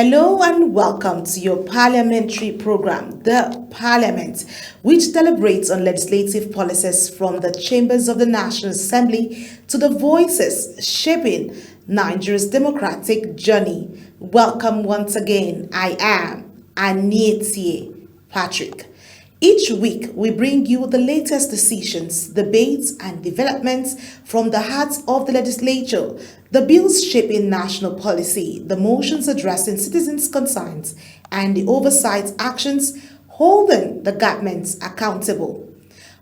Hello and welcome to your parliamentary program, The Parliament, which deliberates on legislative policies from the chambers of the National Assembly to the voices shaping Nigeria's democratic journey. Welcome once again. I am Anietie Patrick. Each week, we bring you the latest decisions, debates, and developments from the heart of the legislature, the bills shaping national policy, the motions addressing citizens' concerns, and the oversight actions holding the government accountable.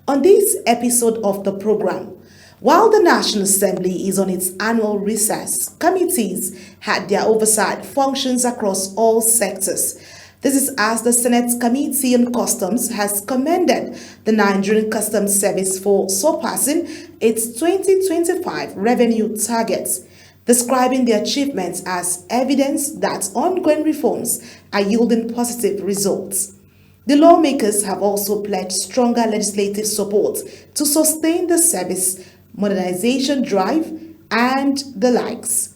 On this episode of the program, while the National Assembly is on its annual recess, committees had their oversight functions across all sectors. This is as the Senate's Committee on Customs has commended the Nigerian Customs Service for surpassing its 2025 revenue targets, describing the achievements as evidence that ongoing reforms are yielding positive results. The lawmakers have also pledged stronger legislative support to sustain the service modernization drive and the likes.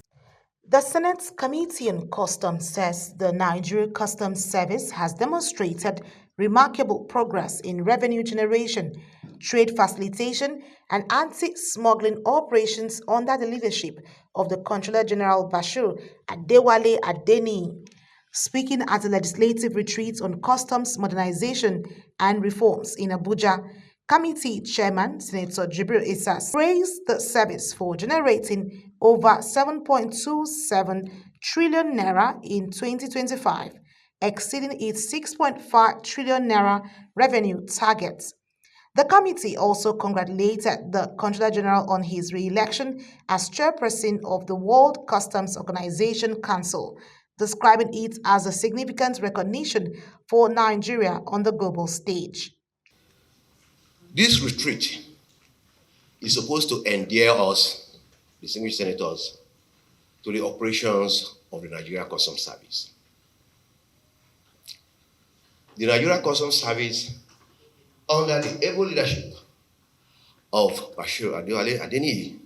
The Senate's Committee on Customs says the Nigeria Customs Service has demonstrated remarkable progress in revenue generation, trade facilitation, and anti smuggling operations under the leadership of the Controller General Bashir Adewale Adeni. Speaking at a legislative retreat on customs modernization and reforms in Abuja, Committee Chairman Senator Jibril Issa praised the service for generating over 7.27 trillion naira in 2025, exceeding its 6.5 trillion naira revenue target. The committee also congratulated the Controller General on his re-election as chairperson of the World Customs Organization Council, describing it as a significant recognition for Nigeria on the global stage. This retreat is supposed to endear us, distinguished senators, to the operations of the Nigeria Customs Service. The Nigeria Customs Service, under the able leadership of Bashir Adewale Adeniyi,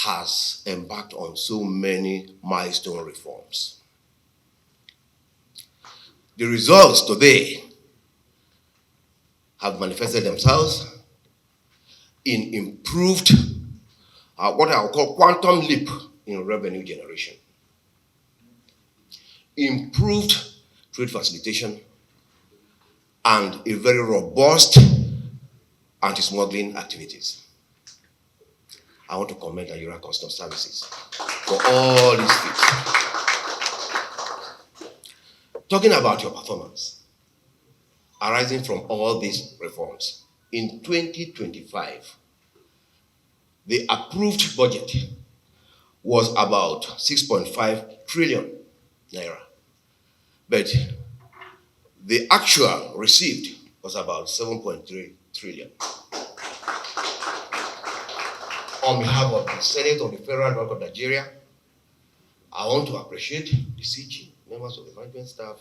has embarked on so many milestone reforms. The results today have manifested themselves in improved, what I will call quantum leap in revenue generation, improved trade facilitation, and a very robust anti-smuggling activities. I want to commend Nigeria Customs Services for all these feats. Talking about your performance, arising from all these reforms, in 2025, the approved budget was about 6.5 trillion naira, but the actual received was about 7.3 trillion. On behalf of the Senate of the Federal Republic of Nigeria, I want to appreciate the CG, members of the management staff,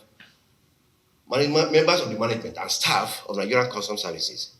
members of the management and staff of Nigerian Customs Services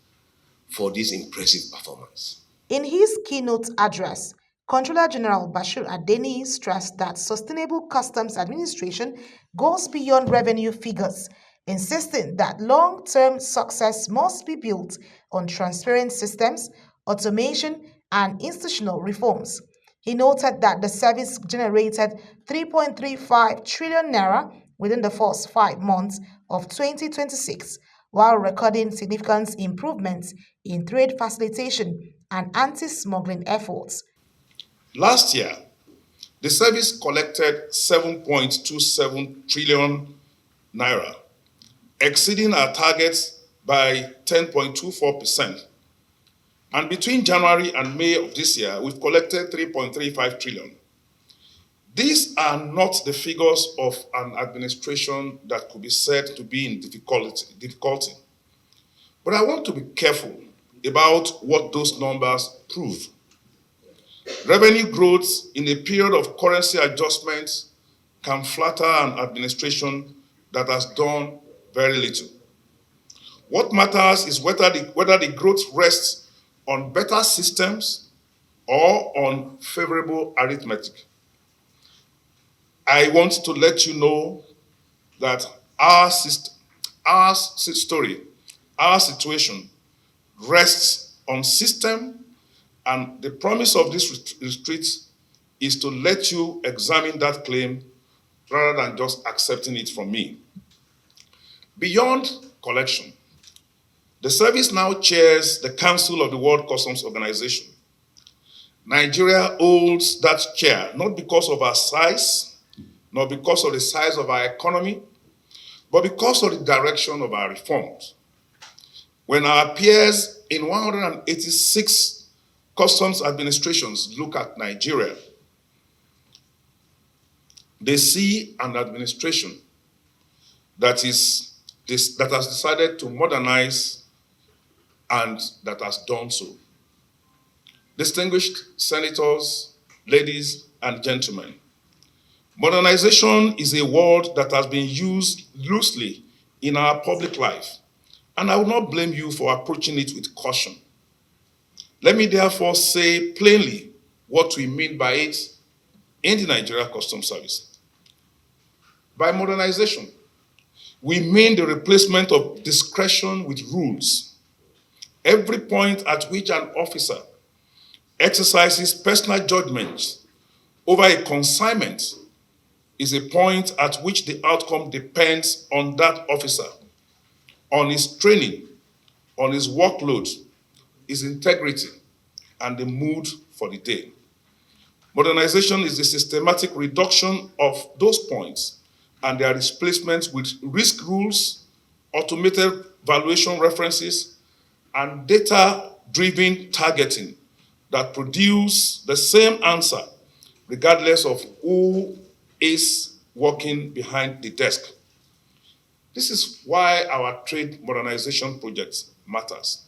for this impressive performance. In his keynote address, Controller General Bashir Adeni stressed that sustainable customs administration goes beyond revenue figures, insisting that long-term success must be built on transparent systems, automation, and institutional reforms. He noted that the service generated 3.35 trillion naira within the first 5 months of 2026, while recording significant improvements in trade facilitation and anti-smuggling efforts. Last year, the service collected 7.27 trillion naira, exceeding our targets by 10.24%. And between January and May of this year, we've collected 3.35 trillion. These are not the figures of an administration that could be said to be in difficulty. But I want to be careful about what those numbers prove. Revenue growth in a period of currency adjustments can flatter an administration that has done very little. What matters is whether the growth rests on better systems or on favorable arithmetic. I want to let you know that our story, our situation rests on system, and the promise of this retreat is to let you examine that claim rather than just accepting it from me. Beyond collection, the service now chairs the Council of the World Customs Organization. Nigeria holds that chair not because of our size, nor because of the size of our economy, but because of the direction of our reforms. When our peers in 186 customs administrations look at Nigeria, they see an administration that has decided to modernize and that has done so. Distinguished senators, ladies and gentlemen, modernization is a word that has been used loosely in our public life, and I will not blame you for approaching it with caution. Let me therefore say plainly what we mean by it in the Nigeria Customs Service. By modernization, we mean the replacement of discretion with rules. Every point at which an officer exercises personal judgment over a consignment is a point at which the outcome depends on that officer, on his training, on his workload, his integrity, and the mood for the day. Modernization is the systematic reduction of those points and their displacement with risk rules, automated valuation references, and data-driven targeting that produce the same answer regardless of who is working behind the desk. This is why our trade modernization project matters.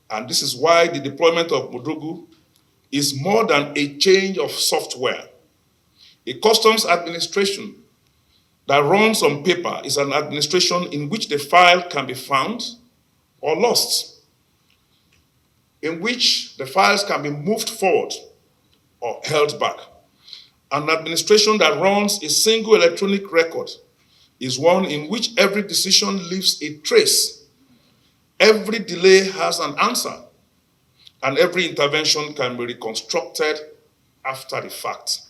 And this is why the deployment of Modogu is more than a change of software. A customs administration that runs on paper is an administration in which the file can be found or lost, in which the files can be moved forward or held back. An administration that runs a single electronic record is one in which every decision leaves a trace. Every delay has an answer, and every intervention can be reconstructed after the fact.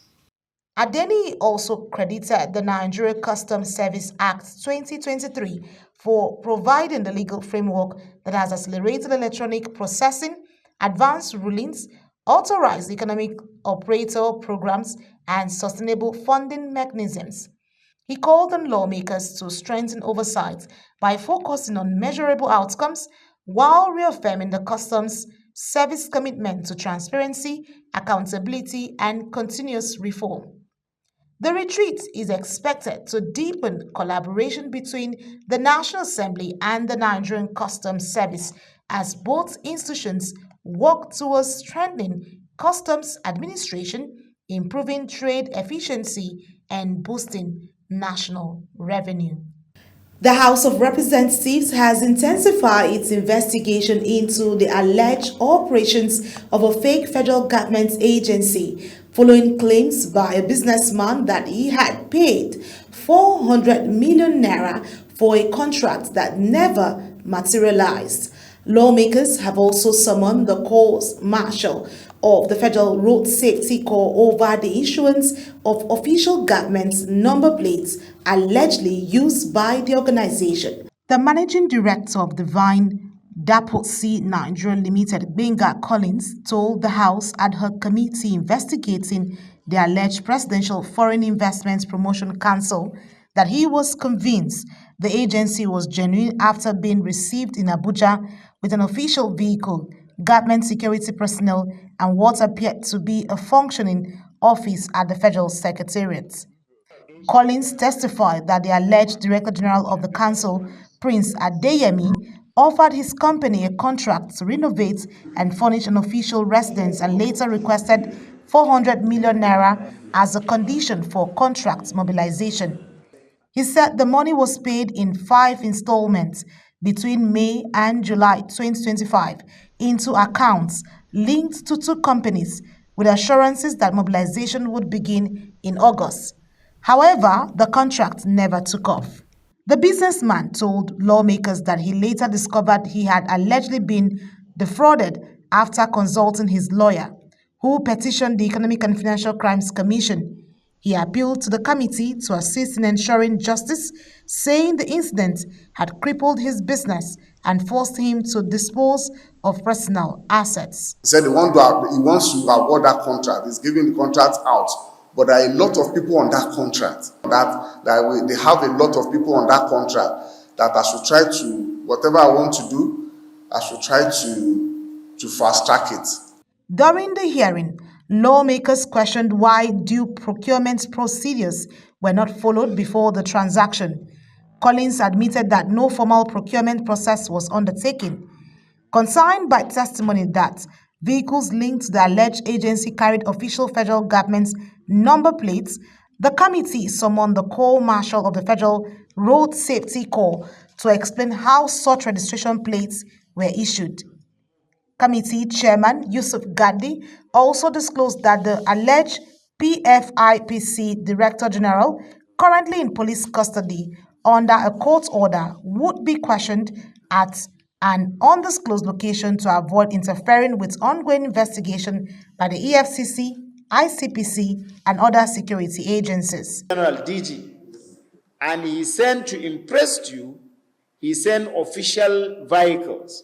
Adeni also credited the Nigeria Customs Service Act 2023 for providing the legal framework that has accelerated electronic processing, advanced rulings, authorized economic operator programs, and sustainable funding mechanisms. He called on lawmakers to strengthen oversight by focusing on measurable outcomes while reaffirming the customs service commitment to transparency, accountability, and continuous reform. The retreat is expected to deepen collaboration between the National Assembly and the Nigerian Customs Service as both institutions work towards strengthening customs administration, improving trade efficiency, and boosting national revenue. The House of Representatives has intensified its investigation into the alleged operations of a fake federal government agency following claims by a businessman that he had paid 400 million naira for a contract that never materialized. Lawmakers have also summoned the court-martial of the Federal Road Safety Corps over the issuance of official government number plates allegedly used by the organization. The managing director of Divine Dapot C Nigeria Limited, Benga Collins, told the House ad hoc committee investigating the alleged Presidential Foreign Investment Promotion Council that he was convinced the agency was genuine after being received in Abuja with an official vehicle, government security personnel, and what appeared to be a functioning office at the Federal Secretariat. Collins testified that the alleged Director General of the Council, Prince Adeyemi, offered his company a contract to renovate and furnish an official residence and later requested 400 million naira as a condition for contract mobilization. He said the money was paid in 5 installments between May and July 2025 into accounts linked to 2 companies with assurances that mobilization would begin in August. However, the contract never took off. The businessman told lawmakers that he later discovered he had allegedly been defrauded after consulting his lawyer, who petitioned the Economic and Financial Crimes Commission. He appealed to the committee to assist in ensuring justice, saying the incident had crippled his business and forced him to dispose of personal assets. He said he wants to award that contract. He's giving the contract out. But there are a lot of people on that contract. They have a lot of people on that contract that I should try to, whatever I want to do, I should try to fast track it. During the hearing, lawmakers questioned why due procurement procedures were not followed before the transaction. Collins admitted that no formal procurement process was undertaken. Concerned by testimony that vehicles linked to the alleged agency carried official federal government's number plates, the committee summoned the co-marshal of the Federal Road Safety Corps to explain how such registration plates were issued. Committee Chairman Yusuf Gadi also disclosed that the alleged PFIPC Director General, currently in police custody under a court order, would be questioned at an undisclosed location to avoid interfering with ongoing investigation by the EFCC, ICPC, and other security agencies. General DG, and he sent to impress you, he sent official vehicles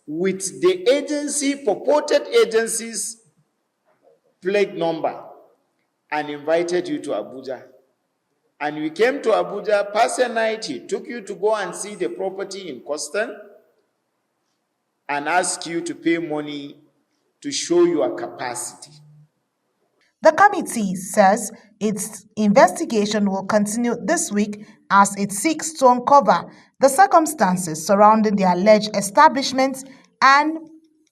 with the agency, purported agency's plate number, and invited you to Abuja. And you came to Abuja, past a night, he took you to go and see the property in Coston and asked you to pay money to show your capacity. The committee says its investigation will continue this week as it seeks to uncover the circumstances surrounding the alleged establishment and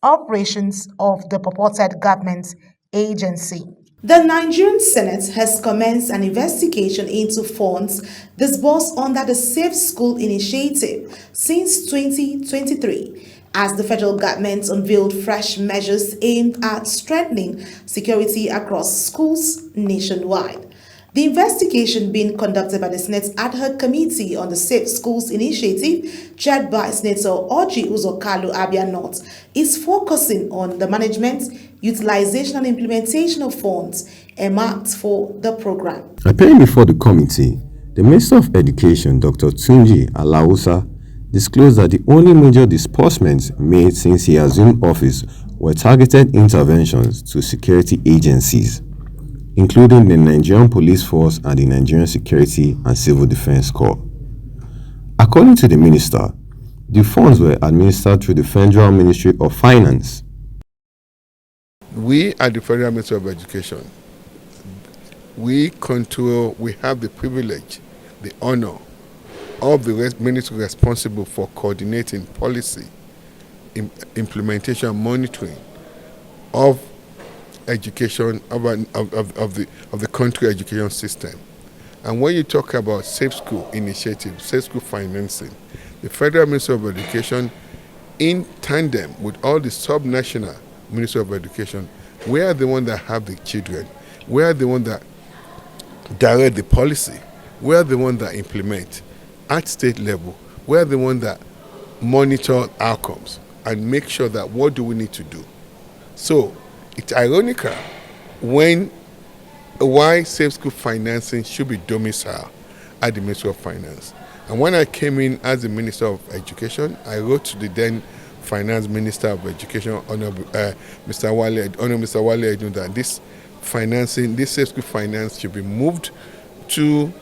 operations of the purported government agency. The Nigerian Senate has commenced an investigation into funds disbursed under the Safe School Initiative since 2023, as the federal government unveiled fresh measures aimed at strengthening security across schools nationwide. The investigation being conducted by the Senate's Ad Hoc Committee on the Safe Schools Initiative, chaired by Senator Orji Uzor Kalu Abia North, is focusing on the management, utilization and implementation of funds earmarked for the program. Appearing before the committee, the Minister of Education, Dr. Tunji Alausa, disclosed that the only major disbursements made since he assumed office were targeted interventions to security agencies, including the Nigerian Police Force and the Nigerian Security and Civil Defense Corps. According to the minister, the funds were administered through the Federal Ministry of Finance. We at the Federal Ministry of Education, we have the privilege, the honor of the ministry responsible for coordinating policy, implementation, monitoring of education of the country education system. And when you talk about Safe School Initiative, Safe School financing, the Federal Ministry of Education, in tandem with all the sub-national Ministry of Education, we are the ones that have the children, we are the ones that direct the policy, we are the ones that implement at state level, we are the ones that monitor outcomes and make sure that what do we need to do. So it's ironical why Safe School financing should be domiciled at the Ministry of Finance. And when I came in as the Minister of Education, I wrote to the then Finance Minister of Education, Mr. Wale Edun, that this financing, this Safe School finance should be moved to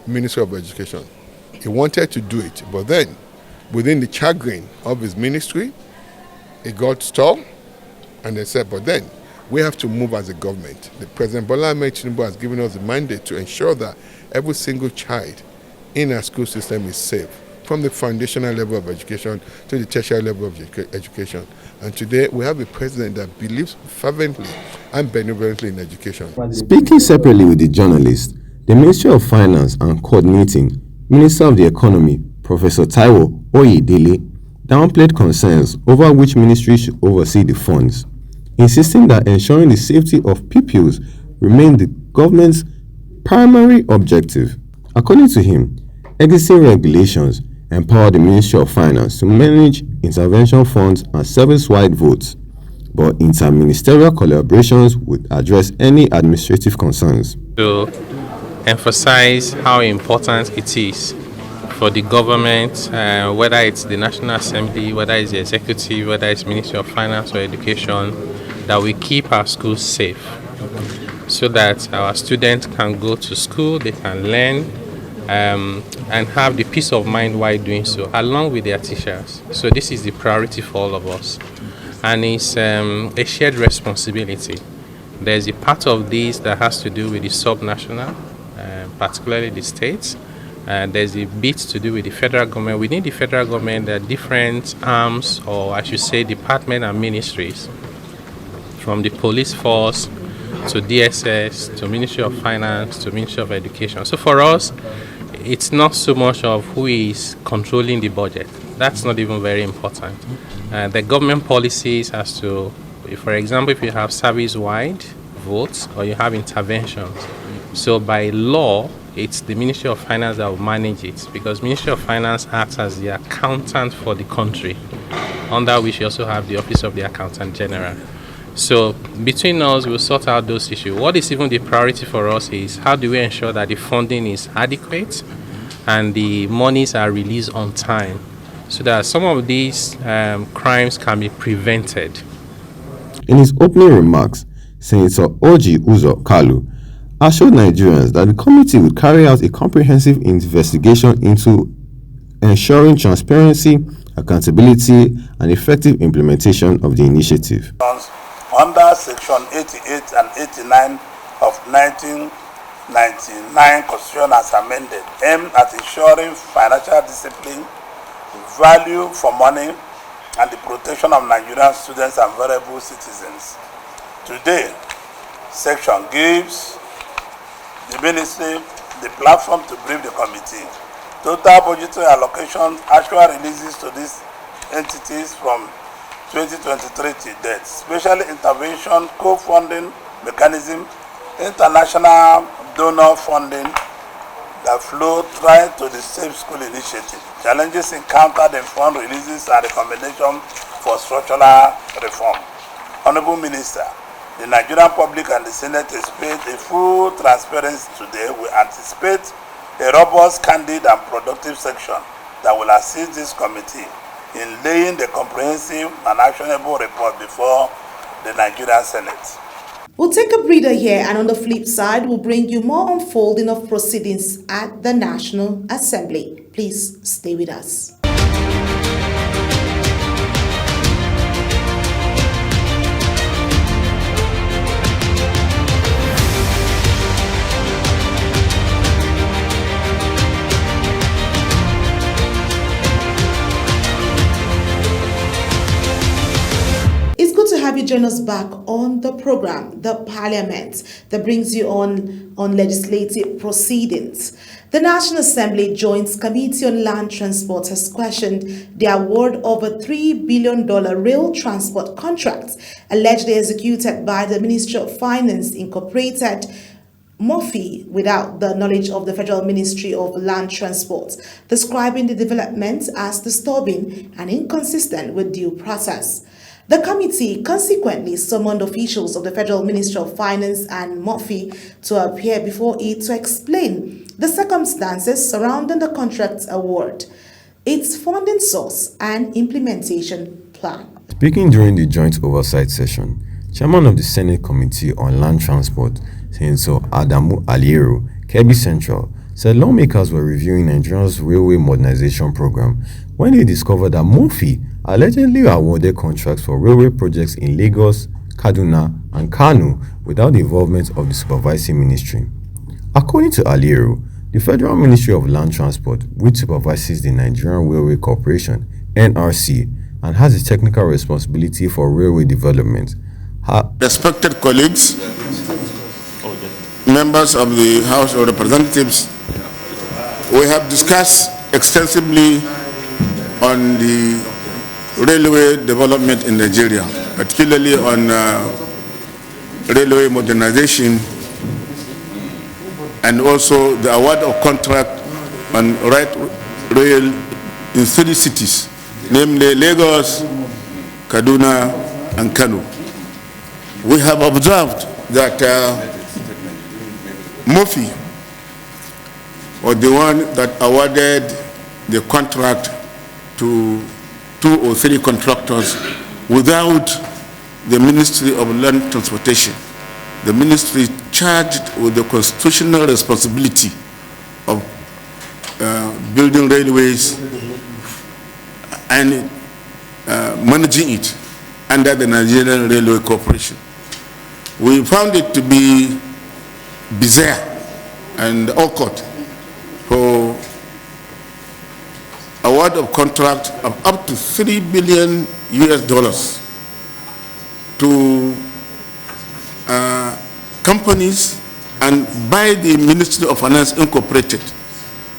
Ministry of Education. He wanted to do it, but then within the chagrin of his ministry, it got stalled, and they said, but then we have to move as a government. The President Bola Ahmed Tinubu has given us the mandate to ensure that every single child in our school system is safe, from the foundational level of education to the tertiary level of education. And today we have a president that believes fervently and benevolently in education. Speaking separately with the journalist, the Ministry of Finance and coordinating Minister of the Economy, Professor Taiwo Oyedele, downplayed concerns over which ministry should oversee the funds, insisting that ensuring the safety of pupils remained the government's primary objective. According to him, existing regulations empower the Ministry of Finance to manage intervention funds and service-wide votes, but interministerial collaborations would address any administrative concerns. To emphasize how important it is for the government, whether it's the National Assembly, whether it's the Executive, whether it's Ministry of Finance or Education, that we keep our schools safe so that our students can go to school, they can learn, and have the peace of mind while doing so, along with their teachers. So this is the priority for all of us. And it's a shared responsibility. There's a part of this that has to do with the subnational, particularly the states. There's a bit to do with the federal government. Within the federal government, there are different arms, or I should say department and ministries, from the police force to DSS, to Ministry of Finance, to Ministry of Education. So for us, it's not so much of who is controlling the budget. That's not even very important. The government policies has to, for example, if you have service-wide votes or you have interventions. So by law, it's the Ministry of Finance that will manage it, because Ministry of Finance acts as the accountant for the country, under which you also have the Office of the Accountant General. So between us, we'll sort out those issues. What is even the priority for us is how do we ensure that the funding is adequate and the monies are released on time, so that some of these crimes can be prevented. In his opening remarks, Senator Orji Uzor Kalu assured Nigerians that the committee would carry out a comprehensive investigation into ensuring transparency, accountability, and effective implementation of the initiative. Under Section 88 and 89 of 1999 Constitution as amended, aimed at ensuring financial discipline, value for money, and the protection of Nigerian students and vulnerable citizens. Today, section gives the ministry the platform to brief the committee. Total budgetary allocation, actual releases to these entities from 2023 to date, special intervention, co-funding mechanism, international donor funding that flow right to the Safe School Initiative, challenges encountered in fund releases and recommendation for structural reform. Honorable Minister, the Nigerian public and the Senate expect a full transparency today. We anticipate a robust, candid, and productive section that will assist this committee in laying the comprehensive and actionable report before the Nigerian Senate. We'll take a breather here, and on the flip side, we'll bring you more unfolding of proceedings at the National Assembly. Please stay with us. Have you join us back on the program, The Parliament, that brings you on legislative proceedings. The National Assembly Joint Committee on Land Transport has questioned the award of a $3 billion rail transport contract allegedly executed by the Ministry of Finance Incorporated, Murphy, without the knowledge of the Federal Ministry of Land Transport, describing the development as disturbing and inconsistent with due process. The committee consequently summoned officials of the Federal Ministry of Finance and Murphy to appear before it to explain the circumstances surrounding the contract award, its funding source, and implementation plan. Speaking during the joint oversight session, Chairman of the Senate Committee on Land Transport, Senator Adamu Aliero, Kebbi Central, said lawmakers were reviewing Nigeria's railway modernization program when they discovered that Murphy allegedly awarded contracts for railway projects in Lagos, Kaduna, and Kano without the involvement of the supervising ministry. According to Aliero, the Federal Ministry of Land Transport, which supervises the Nigerian Railway Corporation, NRC, and has the technical responsibility for railway development. Respected colleagues, members of the House of Representatives, we have discussed extensively on the railway development in Nigeria, particularly on railway modernization and also the award of contract on light rail in 3 cities, namely Lagos, Kaduna, and Kano. We have observed that Murphy was the one that awarded the contract to 2 or 3 contractors without the Ministry of Land Transportation, the ministry charged with the constitutional responsibility of building railways and managing it under the Nigerian Railway Corporation. We found it to be bizarre and awkward for award of contract of up to $3 billion to companies and by the Ministry of Finance Incorporated,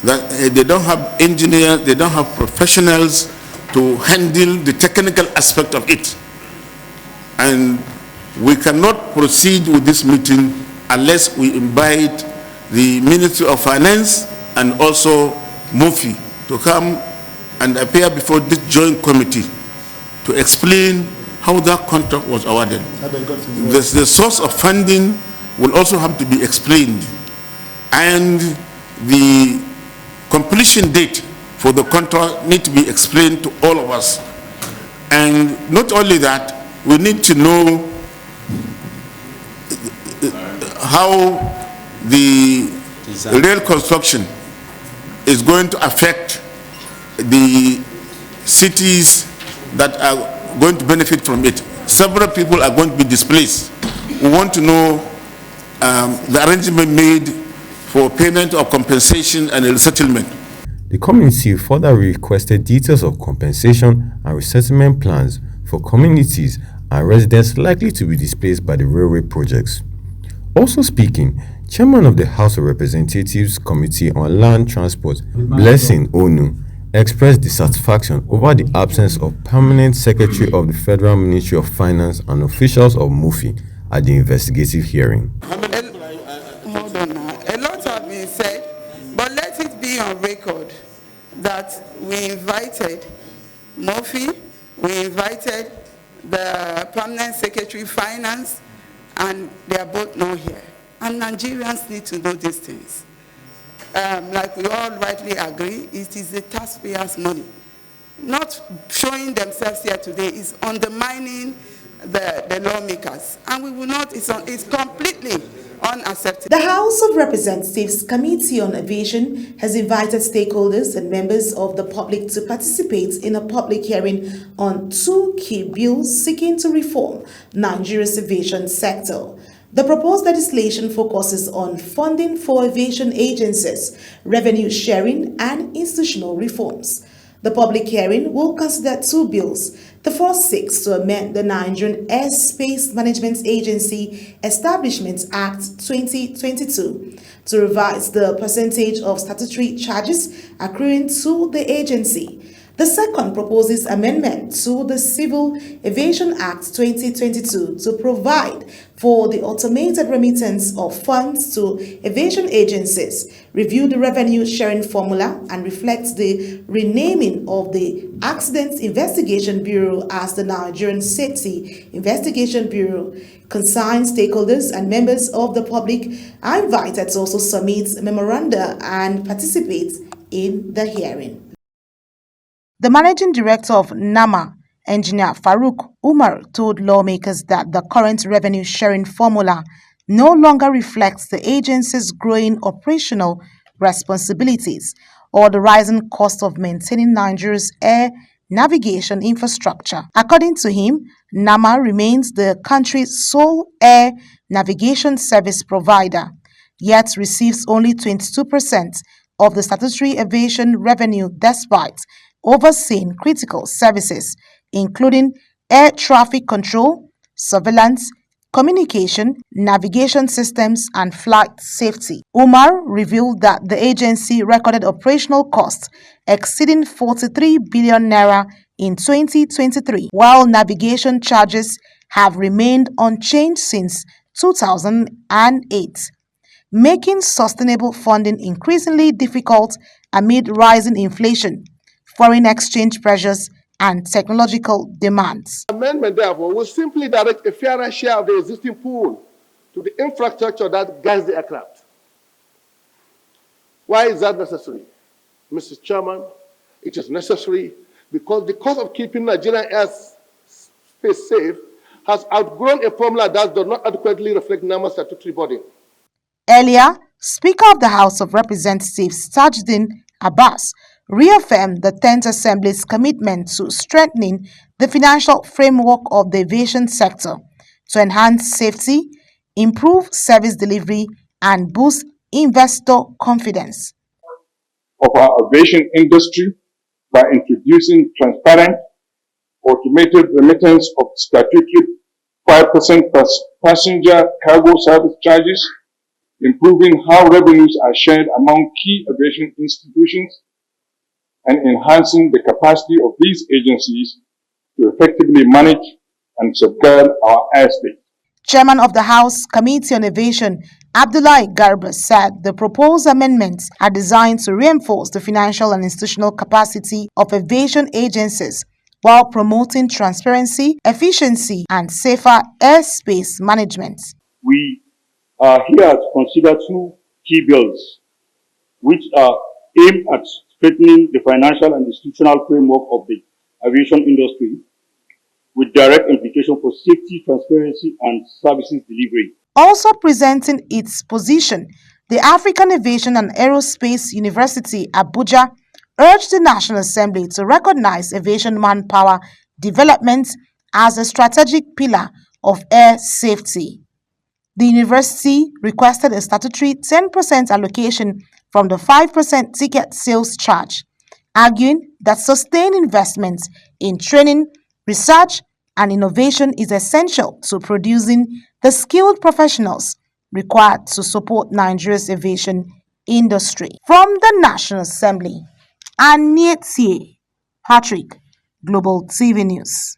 that they don't have engineers, they don't have professionals to handle the technical aspect of it. And we cannot proceed with this meeting unless we invite the Ministry of Finance and also Murphy to come and appear before this joint committee to explain how that contract was awarded. The source of funding will also have to be explained, and the completion date for the contract need to be explained to all of us. And not only that, we need to know how the rail construction is going to affect the cities that are going to benefit from it. Several people are going to be displaced. We want to know the arrangement made for payment of compensation and resettlement. The community further requested details of compensation and resettlement plans for communities and residents likely to be displaced by the railway projects. Also speaking, Chairman of the House of Representatives Committee on Land Transport, Blessing Onu, expressed dissatisfaction over the absence of permanent Secretary of the Federal Ministry of Finance and officials of Murphy at the investigative hearing. Hold on now. A lot have been said, but let it be on record that we invited Murphy, we invited the permanent Secretary of Finance, and they are both not here. And Nigerians need to know these things. Like we all rightly agree, it is the taxpayers' money. Not showing themselves here today is undermining the lawmakers, and we will not, it's completely unacceptable. The House of Representatives Committee on Aviation has invited stakeholders and members of the public to participate in a public hearing on 2 key bills seeking to reform Nigeria's aviation sector. The proposed legislation focuses on funding for aviation agencies, revenue sharing, and institutional reforms. The public hearing will consider 2 bills. The first seeks to amend the Nigerian Airspace Management Agency Establishment Act 2022 to revise the percentage of statutory charges accruing to the agency. The second proposes amendment to the Civil Aviation Act 2022 to provide for the automated remittance of funds to aviation agencies, review the revenue sharing formula, and reflect the renaming of the Accident Investigation Bureau as the Nigerian Safety Investigation Bureau. Concerned stakeholders and members of the public are invited to also submit memoranda and participate in the hearing. The managing director of NAMA, Engineer Farouk Umar, told lawmakers that the current revenue sharing formula no longer reflects the agency's growing operational responsibilities or the rising cost of maintaining Nigeria's air navigation infrastructure. According to him, NAMA remains the country's sole air navigation service provider, yet receives only 22% of the statutory aviation revenue despite overseeing critical services, including air traffic control, surveillance, communication, navigation systems, and flight safety. Umar revealed that the agency recorded operational costs exceeding 43 billion naira in 2023, while navigation charges have remained unchanged since 2008. making sustainable funding increasingly difficult amid rising inflation, foreign exchange pressures, and technological demands. The amendment, therefore, will simply direct a fairer share of the existing pool to the infrastructure that guides the aircraft. Why is that necessary? Mr. Chairman, it is necessary because the cost of keeping Nigerian airspace safe has outgrown a formula that does not adequately reflect NAMA's statutory body. Earlier, Speaker of the House of Representatives Tajuddin Abbas reaffirmed the 10th Assembly's commitment to strengthening the financial framework of the aviation sector to enhance safety, improve service delivery, and boost investor confidence of our aviation industry by introducing transparent, automated remittance of statutory 5% passenger cargo service charges, improving how revenues are shared among key aviation institutions, and enhancing the capacity of these agencies to effectively manage and safeguard our airspace. Chairman of the House Committee on Aviation, Abdullahi Garba, said the proposed amendments are designed to reinforce the financial and institutional capacity of aviation agencies while promoting transparency, efficiency, and safer airspace management. We are here to consider two key bills, which are aimed at strengthening the financial and institutional framework of the aviation industry, with direct implication for safety, transparency, and services delivery. Also presenting its position, the African Aviation and Aerospace University, Abuja, urged the National Assembly to recognize aviation manpower development as a strategic pillar of air safety. The university requested a statutory 10% allocation from the 5% ticket sales charge, arguing that sustained investment in training, research, and innovation is essential to producing the skilled professionals required to support Nigeria's aviation industry. From the National Assembly, Anietie Patrick, Global TV News.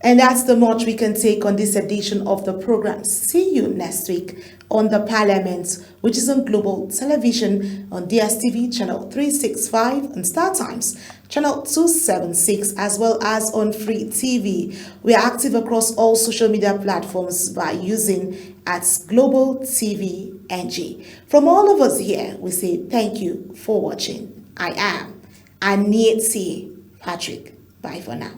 And that's the much we can take on this edition of the program. See you next week on the Parliament, which is on Global Television on DSTV channel 365 and StarTimes channel 276, as well as on Free TV. We are active across all social media platforms by using @Global TV NG. From all of us here, we say thank you for watching. I am Anietie Patrick. Bye for now.